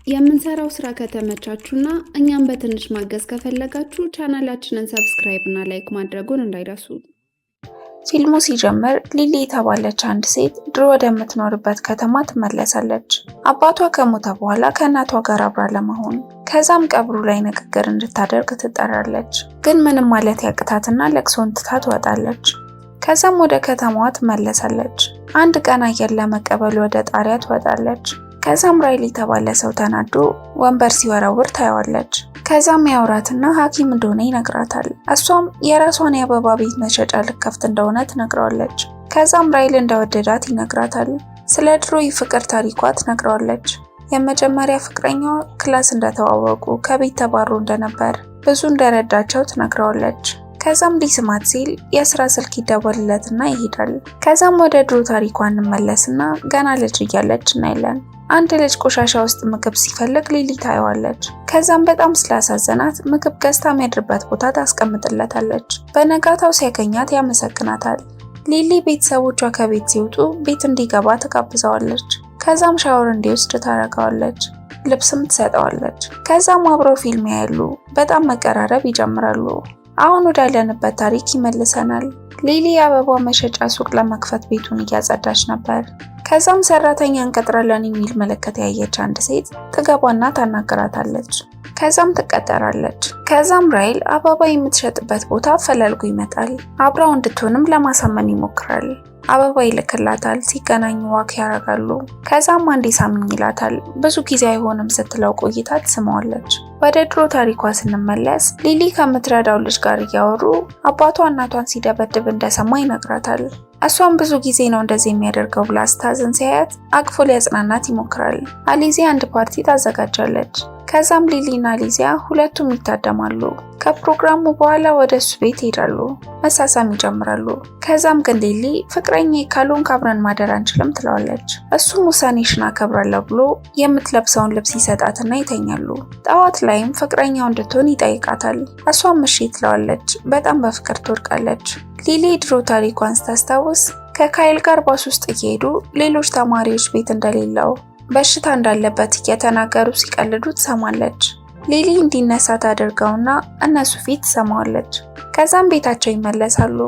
የምንሰራው ስራ ከተመቻችሁና እኛም በትንሽ ማገዝ ከፈለጋችሁ ቻናላችንን ሰብስክራይብ እና ላይክ ማድረጉን እንዳይረሱ። ፊልሙ ሲጀምር ሊሊ የተባለች አንድ ሴት ድሮ ወደምትኖርበት ከተማ ትመለሳለች። አባቷ ከሞተ በኋላ ከእናቷ ጋር አብራ ለመሆን ከዛም ቀብሩ ላይ ንግግር እንድታደርግ ትጠራለች። ግን ምንም ማለት ያቅታትና ለቅሶን ትታ ትወጣለች። ከዛም ወደ ከተማዋ ትመለሳለች። አንድ ቀን አየር ለመቀበል ወደ ጣሪያ ትወጣለች። ከዛም ራይል የተባለ ሰው ተናዶ ወንበር ሲወረውር ታየዋለች። ከዛም ያወራትና ሐኪም እንደሆነ ይነግራታል። እሷም የራሷን የአበባ ቤት መሸጫ ልከፍት እንደሆነ ትነግረዋለች። ከዛም ራይል እንደወደዳት ይነግራታል። ስለ ድሮ የፍቅር ታሪኳ ትነግረዋለች። የመጀመሪያ ፍቅረኛዋ ክላስ እንደተዋወቁ ከቤት ተባሮ እንደነበር ብዙ እንደረዳቸው ትነግረዋለች። ከዛም ሊስማት ሲል የስራ ስልክ ይደወልለትና ይሄዳል። ከዛም ወደ ድሮ ታሪኳ እንመለስና ገና ልጅ እያለች እናያለን። አንድ ልጅ ቆሻሻ ውስጥ ምግብ ሲፈልግ ሊሊ ታየዋለች። ከዛም በጣም ስላሳዘናት ምግብ ገዝታ የሚያድርበት ቦታ ታስቀምጥለታለች። በነጋታው ሲያገኛት ያመሰግናታል። ሊሊ ቤተሰቦቿ ከቤት ሲወጡ ቤት እንዲገባ ትጋብዘዋለች። ከዛም ሻወር እንዲወስድ ታደርገዋለች። ልብስም ትሰጠዋለች። ከዛም አብረው ፊልም ያያሉ። በጣም መቀራረብ ይጀምራሉ። አሁን ወዳለንበት ታሪክ ይመልሰናል። ሊሊ የአበባ መሸጫ ሱቅ ለመክፈት ቤቱን እያጸዳች ነበር። ከዛም ሰራተኛ እንቀጥራለን የሚል ምልክት ያየች አንድ ሴት ትገባና ታናግራታለች። ከዛም ትቀጠራለች። ከዛም ራይል አበባ የምትሸጥበት ቦታ ፈላልጎ ይመጣል። አብራው እንድትሆንም ለማሳመን ይሞክራል። አበባ ይልክላታል። ሲገናኙ ዋክ ያደርጋሉ። ከዛም አንዴ ሳምኝ ይላታል። ብዙ ጊዜ አይሆንም ስትለው ቆይታ ትስመዋለች። ወደ ድሮ ታሪኳ ስንመለስ ሊሊ ከምትረዳው ልጅ ጋር እያወሩ አባቷ እናቷን ሲደበድብ እንደሰማ ይነግራታል። እሷም ብዙ ጊዜ ነው እንደዚህ የሚያደርገው ብላ ስታዝን ሲያያት አቅፎ ሊያጽናናት ይሞክራል። አሊዚያ አንድ ፓርቲ ታዘጋጃለች። ከዛም ሊሊ እና አሊዚያ ሁለቱም ይታደማሉ። ከፕሮግራሙ በኋላ ወደ እሱ ቤት ይሄዳሉ። መሳሳም ይጀምራሉ። ከዛም ግን ሊሊ ፍቅረኛ ካልሆንክ አብረን ማደር አንችልም ትለዋለች። እሱም ውሳኔሽን አከብራለሁ ብሎ የምትለብሰውን ልብስ ይሰጣትና ይተኛሉ። ጠዋት ላይም ፍቅረኛው እንድትሆን ይጠይቃታል። እሷም እሺ ትለዋለች። በጣም በፍቅር ትወድቃለች። ሊሊ ድሮ ታሪኳን ስታስታውስ ከካይል ጋር ባስ ውስጥ እየሄዱ ሌሎች ተማሪዎች ቤት እንደሌለው በሽታ እንዳለበት እየተናገሩ ሲቀልዱ ትሰማለች። ሊሊ እንዲነሳ ታደርገውና እነሱ ፊት ትሰማዋለች። ከዛም ቤታቸው ይመለሳሉ።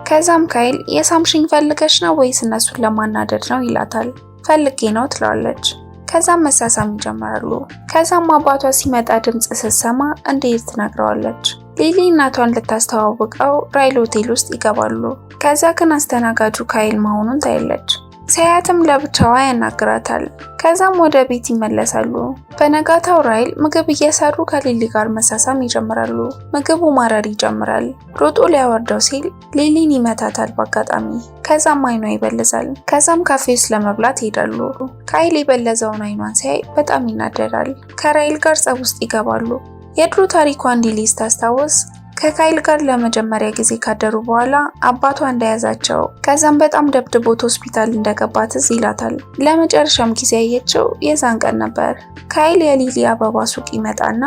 ከዛም ካይል የሳምሽኝ ፈልገሽ ነው ወይስ እነሱን ለማናደድ ነው ይላታል። ፈልጌ ነው ትለዋለች። ከዛም መሳሳም ይጀምራሉ። ከዛም አባቷ ሲመጣ ድምጽ ስትሰማ እንዴት ትነግረዋለች። ሊሊ እናቷን ልታስተዋውቀው ራይል ሆቴል ውስጥ ይገባሉ። ከዛ ግን አስተናጋጁ ካይል መሆኑን ታያለች። ሳያትም ለብቻዋ ያናግራታል። ከዛም ወደ ቤት ይመለሳሉ። በነጋታው ራይል ምግብ እየሰሩ ከሊሊ ጋር መሳሳም ይጀምራሉ። ምግቡ ማረር ይጀምራል። ሮጦ ሊያወርደው ሲል ሊሊን ይመታታል በአጋጣሚ። ከዛም አይኗ ይበልዛል። ከዛም ካፌ ውስጥ ለመብላት ይሄዳሉ። ካይል የበለዘውን አይኗን ሲያይ በጣም ይናደዳል። ከራይል ጋር ጸብ ውስጥ ይገባሉ። የድሮ ታሪኳን ሊሊ ስታስታውስ ከካይል ጋር ለመጀመሪያ ጊዜ ካደሩ በኋላ አባቷ እንደያዛቸው ከዛም በጣም ደብድቦት ሆስፒታል እንደገባ ትዝ ይላታል። ለመጨረሻም ጊዜ ያየችው የዛን ቀን ነበር። ካይል የሊሊ አበባ ሱቅ ይመጣና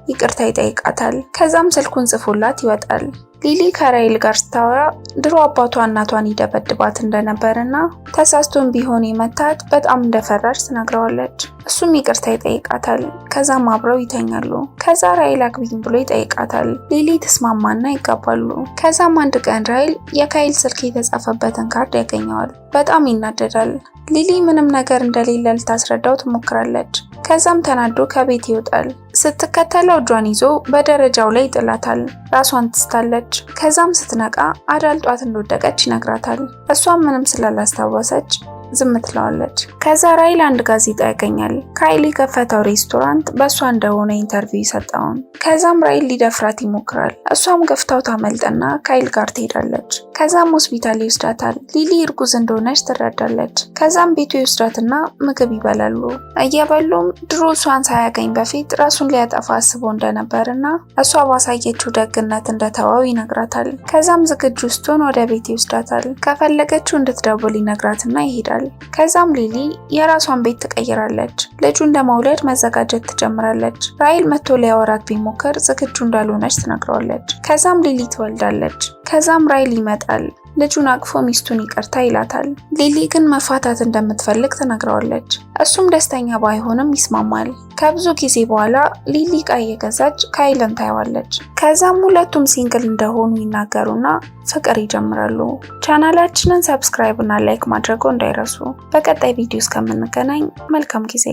ይቅርታ ይጠይቃታል። ከዛም ስልኩን ጽፎላት ይወጣል። ሊሊ ከራይል ጋር ስታወራ ድሮ አባቷ እናቷን ይደበድባት እንደነበርና ተሳስቶን ቢሆን የመታት በጣም እንደፈራች ትነግረዋለች። እሱም ይቅርታ ይጠይቃታል። ከዛም አብረው ይተኛሉ። ከዛ ራይል አግቢኝ ብሎ ይጠይቃታል። ሊሊ ተስማማና ይጋባሉ። ከዛም አንድ ቀን ራይል የካይል ስልክ የተጻፈበትን ካርድ ያገኘዋል። በጣም ይናደዳል። ሊሊ ምንም ነገር እንደሌለ ልታስረዳው ትሞክራለች። ከዛም ተናዶ ከቤት ይወጣል። ስትከተለው እጇን ይዞ በደረጃው ላይ ይጥላታል። ራሷን ትስታለች። ከዛም ስትነቃ አዳልጧት እንደወደቀች ይነግራታል። እሷም ምንም ስላላስታወሰች ዝም ትለዋለች። ከዛ ራይል አንድ ጋዜጣ ያገኛል። ካይል የከፈተው ሬስቶራንት በእሷ እንደሆነ ኢንተርቪው ይሰጠውን። ከዛም ራይል ሊደፍራት ይሞክራል። እሷም ገፍታው ታመልጥና ካይል ጋር ትሄዳለች። ከዛም ሆስፒታል ይወስዳታል። ሊሊ እርጉዝ እንደሆነች ትረዳለች። ከዛም ቤቱ ይወስዳትና ምግብ ይበላሉ። እየበሉም ድሮ እሷን ሳያገኝ በፊት ራሱን ሊያጠፋ አስቦ እንደነበርና እሷ ባሳየችው ደግነት እንደተወው ይነግራታል። ከዛም ዝግጁ ስትሆን ወደ ቤት ይወስዳታል። ከፈለገችው እንድትደውል ይነግራትና ይሄዳል። ከዛም ሊሊ የራሷን ቤት ትቀይራለች። ልጁን ለመውለድ መዘጋጀት ትጀምራለች። ራይል መጥቶ ሊያወራት ቢሞክር ዝግጁ እንዳልሆነች ትነግረዋለች። ከዛም ሊሊ ትወልዳለች። ከዛም ራይል ይመጣል። ልጁን አቅፎ ሚስቱን ይቅርታ ይላታል። ሊሊ ግን መፋታት እንደምትፈልግ ትነግረዋለች። እሱም ደስተኛ ባይሆንም ይስማማል። ከብዙ ጊዜ በኋላ ሊሊ ዕቃ እየገዛች ካይልን ታየዋለች። ከዛም ሁለቱም ሲንግል እንደሆኑ ይናገሩና ፍቅር ይጀምራሉ። ቻናላችንን ሰብስክራይብ እና ላይክ ማድረጉ እንዳይረሱ። በቀጣይ ቪዲዮ እስከምንገናኝ መልካም ጊዜ